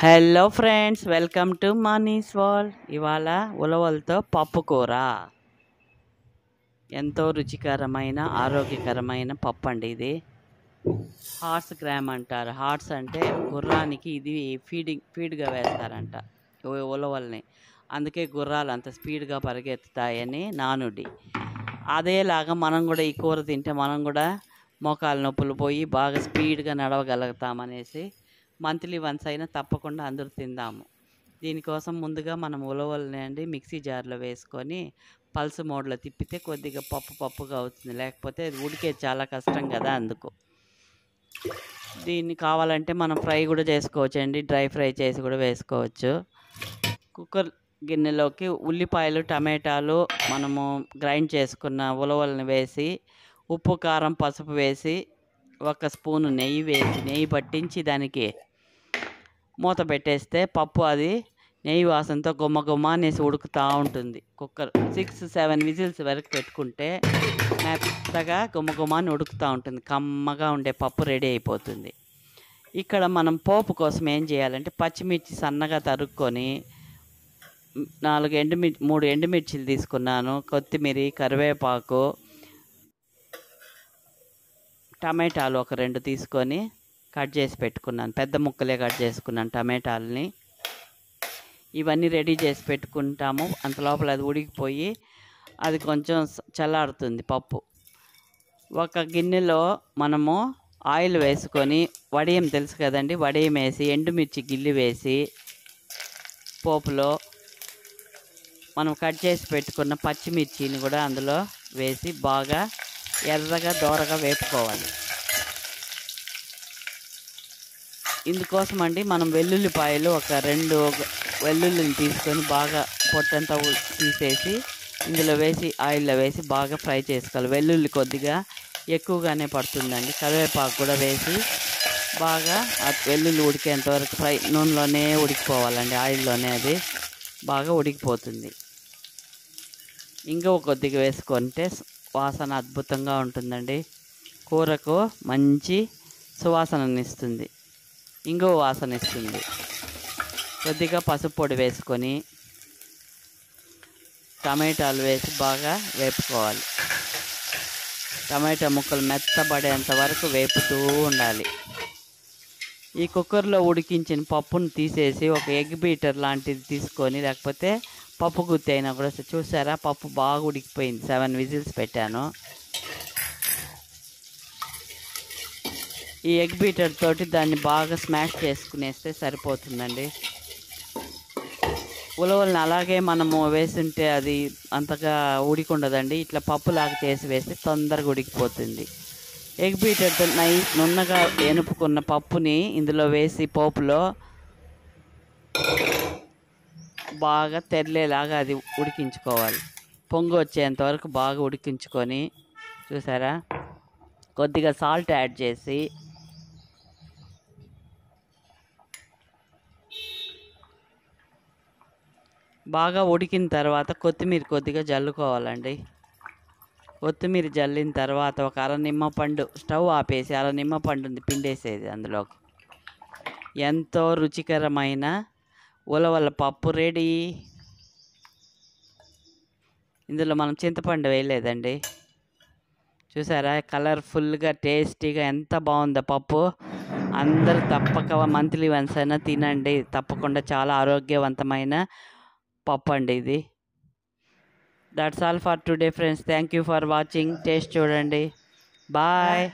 Hello friends, welcome to Mani's world. ఇవాళ ఉలవలతో పప్పు కూర. ఎంతో రుచికరమైన ఆరోగ్యకరమైన పప్పు అండి ఇది. హార్స్ గ్రామ్ అంటారు. హార్స్ అంటే గుర్రానికి ఇది ఫీడ్గా వేస్తారంట ఉలవల్ని. అందుకే గుర్రాలు అంత స్పీడ్గా పరిగెత్తుతాయని నానుడి. అదేలాగా మనం కూడా ఈ కూర తింటే మనం కూడా మోకాలు నొప్పులు పోయి బాగా స్పీడ్గా నడవగలుగుతామనేసి మంత్లీ వన్స్ అయినా తప్పకుండా అందరూ తిందాము. దీనికోసం ముందుగా మనం ఉలవల్ని అండి మిక్సీ జార్లో వేసుకొని పల్స్ మోడ్లో తిప్పితే కొద్దిగా పప్పుగా అవుతుంది. లేకపోతే అది ఉడికేది చాలా కష్టం కదా, అందుకు. దీన్ని కావాలంటే మనం ఫ్రై కూడా చేసుకోవచ్చు అండి, డ్రై ఫ్రై చేసి కూడా వేసుకోవచ్చు. కుక్కర్ గిన్నెలోకి ఉల్లిపాయలు, టమాటాలు, మనము గ్రైండ్ చేసుకున్న ఉలవల్ని వేసి ఉప్పు, కారం, పసుపు వేసి 1 స్పూను నెయ్యి పట్టించి దానికి మూత పెట్టేస్తే పప్పు అది నెయ్యి వాసనతో గుమ్మ అనేసి ఉడుకుతూ ఉంటుంది. కుక్కర్ 6-7 విజిల్స్ వరకు పెట్టుకుంటే మెత్తగా గుమ్మ అని ఉడుకుతూ ఉంటుంది. కమ్మగా ఉండే పప్పు రెడీ అయిపోతుంది. ఇక్కడ మనం పోపు కోసం ఏం చేయాలంటే పచ్చిమిర్చి సన్నగా తరుక్కొని 3 ఎండుమిర్చిలు తీసుకున్నాను, కొత్తిమీర, కరివేపాకు, టమాటాలు ఒక 2 తీసుకొని కట్ చేసి పెట్టుకున్నాను. పెద్ద ముక్కలే కట్ చేసుకున్నాను టమాటాలని. ఇవన్నీ రెడీ చేసి పెట్టుకుంటాము. అంత లోపల అది ఉడికిపోయి అది కొంచెం చల్లారుతుంది పప్పు. ఒక గిన్నెలో మనము ఆయిల్ వేసుకొని వడియం తెలుసు కదండి, వడియం వేసి ఎండుమిర్చి గిల్లి వేసి పోపులో మనం కట్ చేసి పెట్టుకున్న పచ్చిమిర్చిని కూడా అందులో వేసి బాగా ఎర్రగా దోరగా వేపుకోవాలి. ఇందుకోసం అండి మనం వెల్లుల్లిపాయలు ఒక 2 వెల్లుల్లిని తీసుకొని బాగా పొట్టంతా తీసేసి ఇందులో వేసి ఆయిల్లో వేసి బాగా ఫ్రై చేసుకోవాలి. వెల్లుల్లి కొద్దిగా ఎక్కువగానే పడుతుందండి. కరివేపాకు కూడా వేసి బాగా ఆ వెల్లుల్లి ఉడికేంత వరకు ఫ్రై నూనెలోనే ఉడికిపోవాలండి, ఆయిల్లోనే అది బాగా ఉడికిపోతుంది. ఇంగువ కొద్దిగా వేసుకుంటే వాసన అద్భుతంగా ఉంటుందండి. కూరకు మంచి సువాసననిస్తుంది, ఇంగువ వాసన ఇస్తుంది. కొద్దిగా పసుపు పొడి వేసుకొని టమాటాలు వేసి బాగా వేపుకోవాలి. టమాటా ముక్కలు మెత్తబడేంత వరకు వేపుతూ ఉండాలి. ఈ కుక్కర్లో ఉడికించిన పప్పును తీసేసి ఒక ఎగ్ బీటర్ లాంటిది తీసుకొని, లేకపోతే పప్పు గుత్తి అయినా కూడా, చూసారా పప్పు బాగా ఉడికిపోయింది. 7 విజిల్స్ పెట్టాను. ఈ ఎగ్ బీటర్ తోటి దాన్ని బాగా స్మాష్ చేసుకునేస్తే సరిపోతుందండి. ఉలవల్ని అలాగే మనము వేస్తుంటే అది అంతగా ఉడికుండదండి. ఇట్లా పప్పులాగా చేసి వేస్తే తొందరగా ఉడికిపోతుంది. ఎగ్ బీటర్తో నున్నగా ఎనుపుకున్న పప్పుని ఇందులో వేసి పోపులో బాగా తెరలేలాగా అది ఉడికించుకోవాలి. పొంగు వచ్చేంత వరకు బాగా ఉడికించుకొని, చూసారా, కొద్దిగా సాల్ట్ యాడ్ చేసి బాగా ఉడికిన తర్వాత కొత్తిమీర కొద్దిగా జల్లుకోవాలండి. కొత్తిమీర జల్లిన తర్వాత ఒక నిమ్మపండు, స్టవ్ ఆపేసి నిమ్మపండుని పిండేసేది అందులోకి. ఎంతో రుచికరమైన ఉలవల పప్పు రెడీ. ఇందులో మనం చింతపండు వేయలేదండి. చూసారా కలర్ఫుల్గా టేస్టీగా ఎంత బాగుందో పప్పు. అందరూ తప్పక మంత్లీ వన్స్ అయినా తినండి తప్పకుండా. చాలా ఆరోగ్యవంతమైన పప్పు అండి ఇది. That's all for today friends. Thank you for watching. Taste చూడండి. బాయ్.